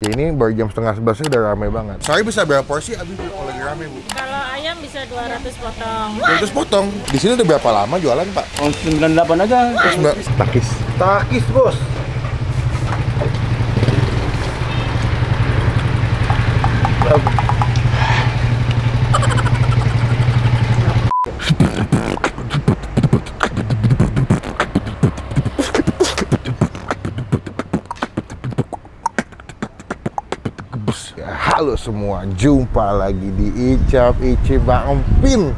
Ya, ini baru jam setengah 11 udah rame banget. Saya bisa berapa porsi Abi kalau lagi rame, Bu? Kalau ayam bisa 200 potong. 200 potong. Di sini udah berapa lama jualan, Pak? Oh, 98 aja. Takis. Takis, Bos. Ya, halo semua, jumpa lagi di Icap Ici Bang Empin.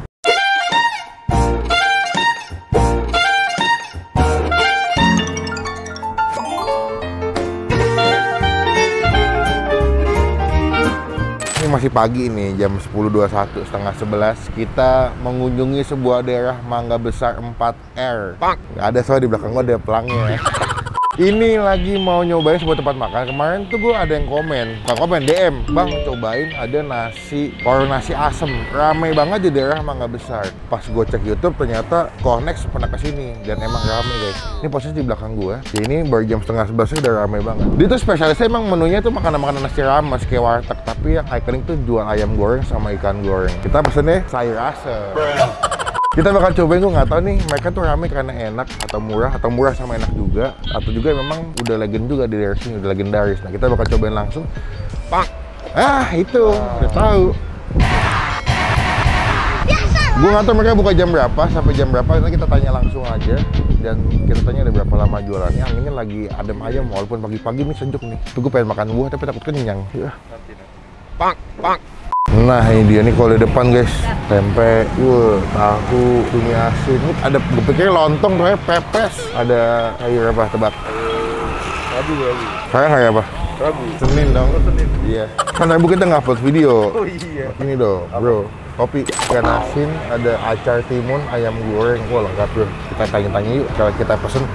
Ini masih pagi nih, jam 10.21, setengah 11. Kita mengunjungi sebuah daerah Mangga Besar 4R. Nggak ada, soalnya di belakang gua ada pelangnya. Ini lagi mau nyobain sebuah tempat makan. Kemarin tuh gue ada yang komen, DM, Bang cobain ada warung nasi asem. Rame banget di daerah Mangga Besar. Pas gue cek YouTube ternyata Konex pernah kesini dan emang rame guys. Ini posisi di belakang gue. Ya, ini baru jam setengah 11 udah rame banget. Dia tuh spesialisnya emang menunya tuh makanan-makanan nasi rames kayak warteg, tapi yang ikonik tuh jual ayam goreng sama ikan goreng. Kita pesennya sayur asem. Kita bakal cobain, gue nggak tahu nih mereka tuh rame karena enak atau murah sama enak juga, atau juga memang udah legend juga di daerah sini, udah legendaris. Nah, kita bakal cobain langsung. Pak, itu udah tahu. Gue nggak tahu mereka buka jam berapa sampai jam berapa, nanti kita tanya langsung aja. Dan kita tanya ada berapa lama jualannya. Anginnya lagi adem ayam walaupun pagi-pagi nih sejuk nih. Tuh gue pengen makan buah tapi takut kenyang. Ya. Pak. Nah ini dia nih kalau di depan guys, tempe, tahu, cumi asin. Ini ada, gue pikir lontong, ternyata pepes. Ada sayur apa, tebak? Rabu. Kayak hari apa? Rabu. Senin dong. Senin. Iya. Kan Rabu kita nggak upload video. Oh iya. Ini dong, bro. Kopi, ikan asin, ada acar timun, ayam goreng. Wah lengkap bro. Kita tanya-tanya yuk kalau kita pesen.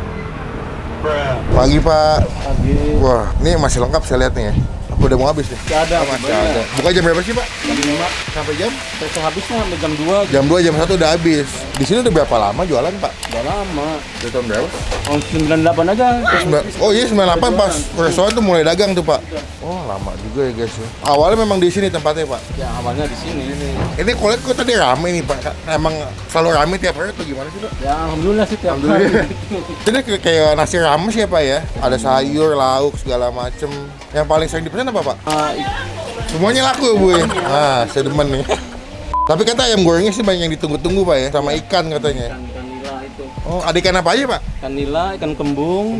Pagi Pak. Pagi. Wah, ini masih lengkap saya lihat nih ya. Udah mau habis nih? Ada, Masih ada. Buka jam berapa sih Pak? Jam 5. Sampai jam? Saya habisnya sampai jam 2. Jam 2, jam 1 udah habis. Di sini udah berapa lama jualan Pak? Udah lama. Udah tahun berapa? Oh, 98 aja. Oh iya 98 pas restoran tuh mulai dagang tuh Pak. Oh lama juga ya guys ya. Awalnya memang di sini tempatnya Pak. Ya awalnya di sini. Ini kulit kok tadi rame nih Pak. Emang selalu rame tiap hari atau gimana sih Pak? Ya alhamdulillah sih tiap hari. Jadi kayak nasi rames ya Pak ya. Ada sayur, lauk segala macem. Yang paling sering dipesan apa Pak? Semuanya laku ya Bu ya? Nah saya demen nih. Tapi kata ayam gorengnya sih banyak yang ditunggu-tunggu Pak ya. Sama ikan katanya. Ikan nila itu. Oh ada ikan apa aja Pak? Ikan nila, ikan kembung.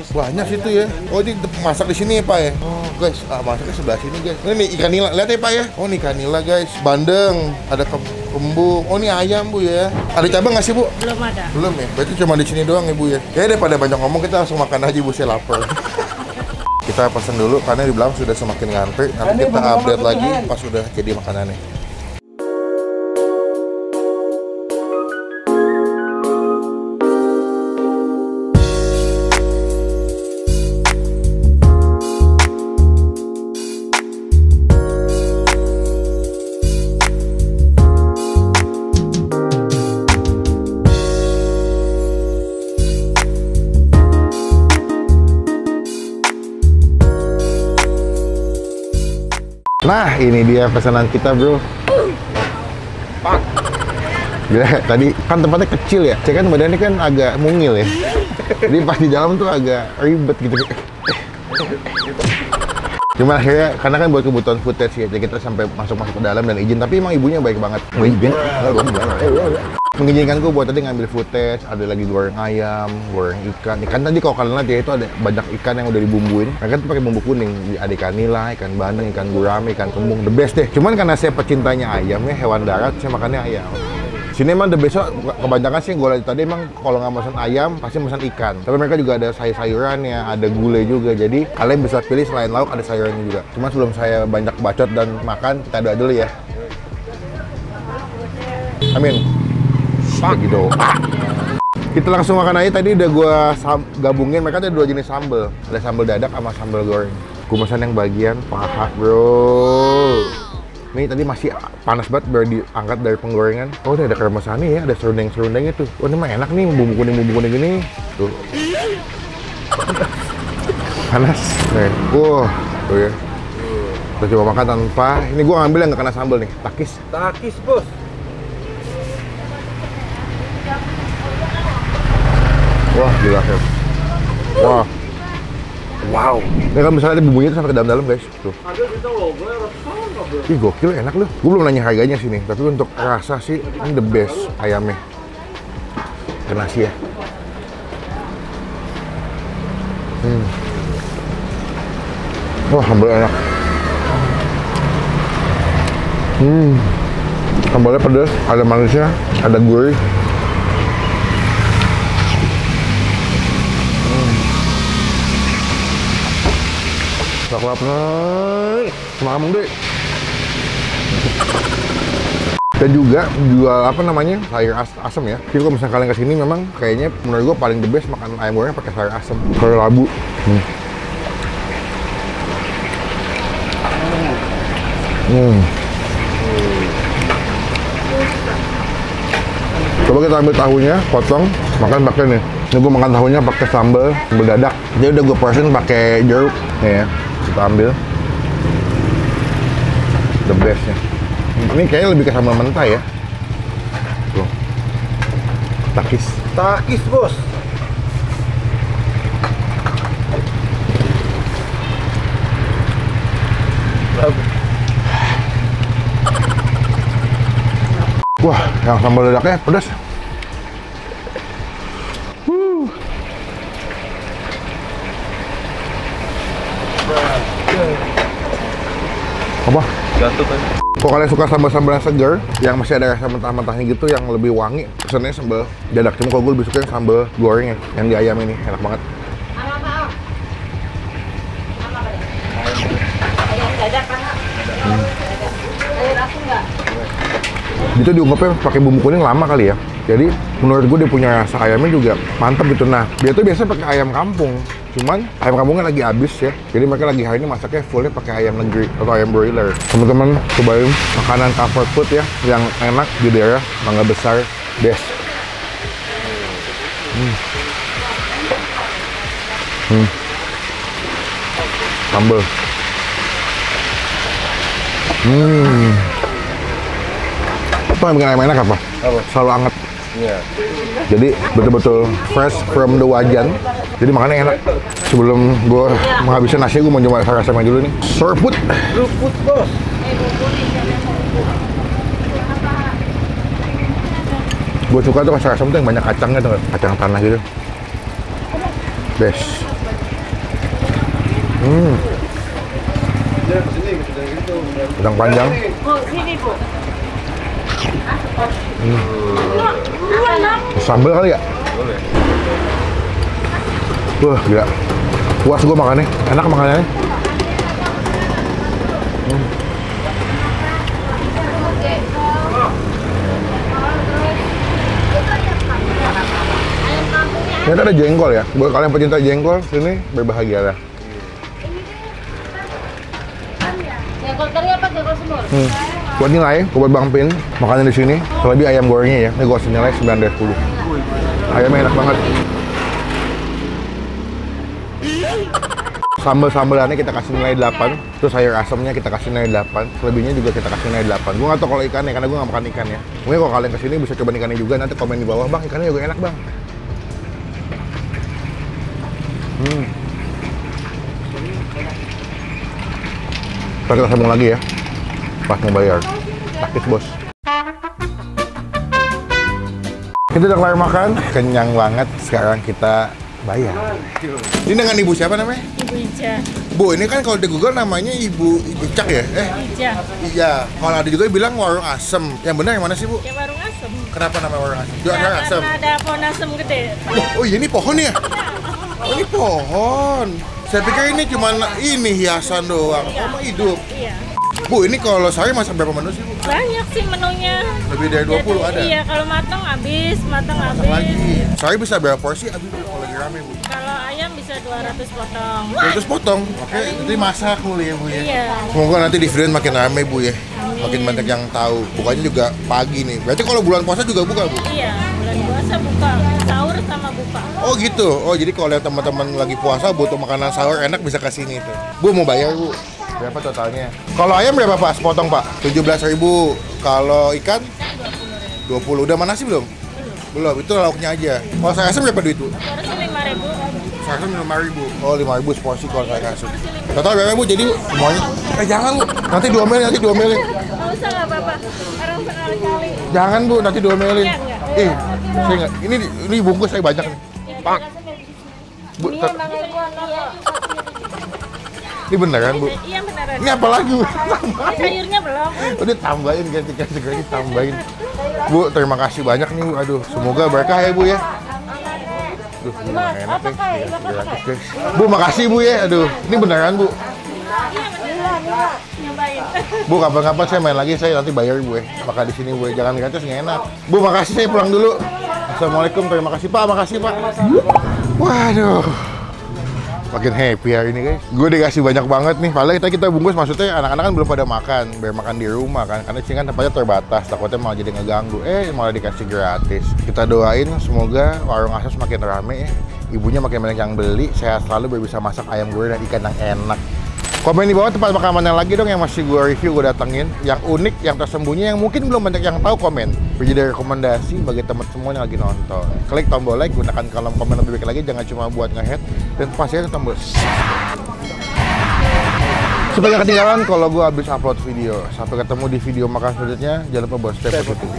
Banyak sih itu ya. Oh ini masak di sini ya Pak ya. Oh guys, masaknya sebelah sini guys. Ini nih ikan nila, lihat ya Pak ya. Oh ini ikan nila guys. Bandeng, ada kembung. Oh ini ayam Bu ya. Ada cabang nggak sih Bu? Belum ada. Belum ya. Berarti cuma di sini doang ya Bu ya. Ya daripada banyak ngomong kita langsung makan aja Bu, saya lapar. Kita pesen dulu karena di belakang sudah semakin ngantri. Nanti kita update lagi pas sudah jadi makanannya. Nah, ini dia pesanan kita, bro. Gila, tadi kan tempatnya kecil ya. Saya kan badannya kan agak mungil ya. Jadi pas di dalam tuh agak ribet gitu. Cuma akhirnya, karena kan buat kebutuhan footage ya, jadi kita sampai masuk ke dalam dan izin. Tapi emang ibunya baik banget. Mengizinkan gue buat tadi ngambil footage, ada lagi goreng ayam, goreng ikan. Ikan tadi kalau kalian lihat ya itu ada banyak ikan yang udah dibumbuin. Mereka tuh pakai bumbu kuning, ada ikan nila, ikan bandeng, ikan gurame, ikan kembung, the best deh. Cuman karena saya pecintanya ayam ya, hewan darat, saya makannya ayam. Sini emang the best, kebanyakan sih gue lihat tadi emang kalau nggak pesan ayam pasti pesan ikan. Tapi mereka juga ada sayur-sayurannya, ada gulai juga. Jadi kalian bisa pilih selain lauk ada sayurannya juga. Cuma sebelum saya banyak bacot dan makan, kita doa dulu ya. Amin. Gitu. Kita langsung makan aja. Tadi udah gue gabungin, mereka ada 2 jenis sambal. Ada sambal dadak sama sambal goreng. Gue pesan yang bagian paha bro. Nih tadi masih panas banget baru diangkat dari penggorengan. Oh ini ada kremesannya ya, ada serundeng-serundeng itu. Oh ini mah enak nih, bumbu kuning gini. Tuh. Panas. Nih. Tuh ya. Kita coba makan tanpa. Ini gua ngambil yang nggak kena sambal nih. Takis. Takis, Bos. Wah, gila chef. Wah. Wow. Ini kan misalnya ada bumbunya tuh sampai ke dalam-dalam guys. Tuh. Ih, gokil, enak loh. Gue belum nanya harganya sini, tapi untuk rasa sih ini the best ayamnya. Ke nasi ya. Wah, sambalnya enak. Sambalnya pedas, ada manisnya, ada gurih. Coklat nih, semangat deh. Dan juga jual apa namanya sayur asem ya. Jadi kalau misalnya kalian kesini memang kayaknya menurut gue paling the best makan ayam goreng pakai sayur asem. Sayur labu. Coba kita ambil tahunya, potong, makan pakai nih. Ini gue makan tahunya pakai sambal dadak. Jadi udah gue portion pakai jeruk. Nih ya, kita ambil. The bestnya. Ini kayaknya lebih ke sambal mentah ya. Tuh. Takis. Takis, Bos. Wah, yang sambal dadaknya pedas. Apa? Jatuh kan. Kalau kalian suka sambal-sambal yang segar, yang masih ada rasa mentah-mentahnya gitu, yang lebih wangi, pesannya sambal dadak. Cuma kalau gue lebih suka yang sambal goreng yang di ayam ini, enak banget. Itu diungkapnya pakai bumbu kuning lama kali ya. Jadi menurut gue dia punya rasa ayamnya juga mantep gitu. Nah, dia tuh biasa pakai ayam kampung. Cuman ayam kampungnya lagi habis ya. Jadi mereka lagi hari ini masaknya fullnya pakai ayam negeri atau ayam broiler. Teman-teman cobain makanan comfort food ya yang enak di daerah Mangga Besar best. Sambal. Apa yang bikin ayam enak apa? Selalu hangat. Iya. Jadi betul-betul fresh from the wajan. Jadi makannya enak. Sebelum gue menghabiskan nasi, gue mau coba sayur asemnya dulu nih. Serput. Seruput, Bos. Gue suka tuh sayur asem tuh yang banyak kacangnya tuh, kacang tanah gitu. Best. Kacang panjang. Bu, sini Bu. Sambal kali ya? Boleh. Wah, gila. Puas gue makannya. Enak makanannya. Ternyata ada jengkol ya. Buat kalian pecinta jengkol, sini berbahagialah. Jengkol teri apa jengkol semur? Buat nilai, buat Bang Pin, makannya di sini. Terlebih ayam gorengnya ya. Ini gue kasih nilai 9 dari 10. Ayamnya enak banget. Sambal-sambalannya kita kasih nilai 8. Terus sayur asamnya kita kasih nilai 8. Selebihnya juga kita kasih nilai 8. Gue nggak tahu kalau ikannya, karena gue nggak makan ikan ya. Mungkin kalau kalian kesini bisa coba ikannya juga. Nanti komen di bawah, Bang, ikannya juga enak, Bang. Ntar kita sambung lagi ya. Pas mau bayar. Takis, Bos. Kita udah kelar makan. Kenyang banget. Sekarang kita bayar. Ini dengan ibu siapa namanya? Ibu Ija. Bu, ini kan kalau di Google namanya Ibu Cak ya? Ija. Iya. Kalau ada juga bilang warung asem. Yang benar yang mana sih, Bu? Ya warung asem. Kenapa namanya warung asem? Jual Ya, asem. karena ada pohon asem gede. Oh iya, ini pohon ya? Oh, ini pohon. Saya pikir ini cuma ini hiasan doang. Oh, mah hidup. Iya. Bu, ini kalau saya masak berapa menu sih, Bu? Banyak sih menunya. Lebih dari 20 ada? Iya, kalau matang habis, matang Masak habis. lagi. Saya bisa berapa porsi? Habis kalau lagi rame, Bu. Kalau ayam bisa 200 potong. Terus potong. Oke, nanti masak dulu ya, Bu ya. Iya. Semoga nanti di video makin rame, Bu ya. Makin banyak yang tahu. Bukanya juga pagi nih. Berarti kalau bulan puasa juga buka, Bu? Iya, bulan puasa buka sahur sama Pak. Oh gitu. Oh jadi kalau lihat teman-teman lagi puasa butuh makanan sahur enak bisa ke sini tuh. Bu mau bayar Bu. Berapa totalnya? Kalau ayam berapa Pak? Sepotong Pak? 17.000. Kalau ikan? 20. Udah mana sih belum? Belum. Itu lauknya aja. Kalau saya asam berapa duit Bu? Porsi 5.000. Saya asam 5.000. Oh 5.000 seporsi kalau saya kasih. Total berapa Bu? Jadi semuanya? Jangan Bu. Nanti diomelin, nanti diomelin. Nggak usah, nggak apa-apa. Orang sekali-kali. Jangan Bu, nanti diomelin. Enggak. Saya nggak. Ini bungkus saya banyak nih. Pak. Bu, ini beneran Bu? Iya beneran. Ini apa lagi Bu? Sayurnya belum. Udah tambahin, ganti tambahin. Bu, terima kasih banyak nih Bu. Aduh, semoga berkah ya Bu ya. Aduh, ini mah enak nih. Gratis, guys. Bu, makasih Bu ya. Aduh, ini beneran Bu. Iya beneran. Nyobain. Bu, kapan-kapan saya main lagi, saya nanti bayar Bu ya. Makan di sini Bu ya. Jangan gratis, nggak enak. Bu, makasih, saya pulang dulu. Assalamualaikum, terima kasih Pak, makasih Pak. Waduh. Makin happy hari ini guys. Gue dikasih banyak banget nih. Padahal kita bungkus, maksudnya anak-anak kan belum pada makan. Biar makan di rumah kan. Karena sini kan tempatnya terbatas. Takutnya malah jadi ngeganggu. Malah dikasih gratis. Kita doain semoga warung Asos makin rame ya. Ibunya makin banyak yang beli. Sehat selalu biar bisa masak ayam goreng dan ikan yang enak. Komen di bawah tempat makan mana lagi dong yang masih gue review, gue datengin. Yang unik, yang tersembunyi, yang mungkin belum banyak yang tahu komen. Jadi rekomendasi bagi teman semua yang lagi nonton. Klik tombol like, gunakan kolom komen lebih baik lagi. Jangan cuma buat nge-head. Dan pastikan tombol supaya gak ketinggalan kalau gue habis upload video. Sampai ketemu di video makan selanjutnya. Jangan lupa buat stay positif.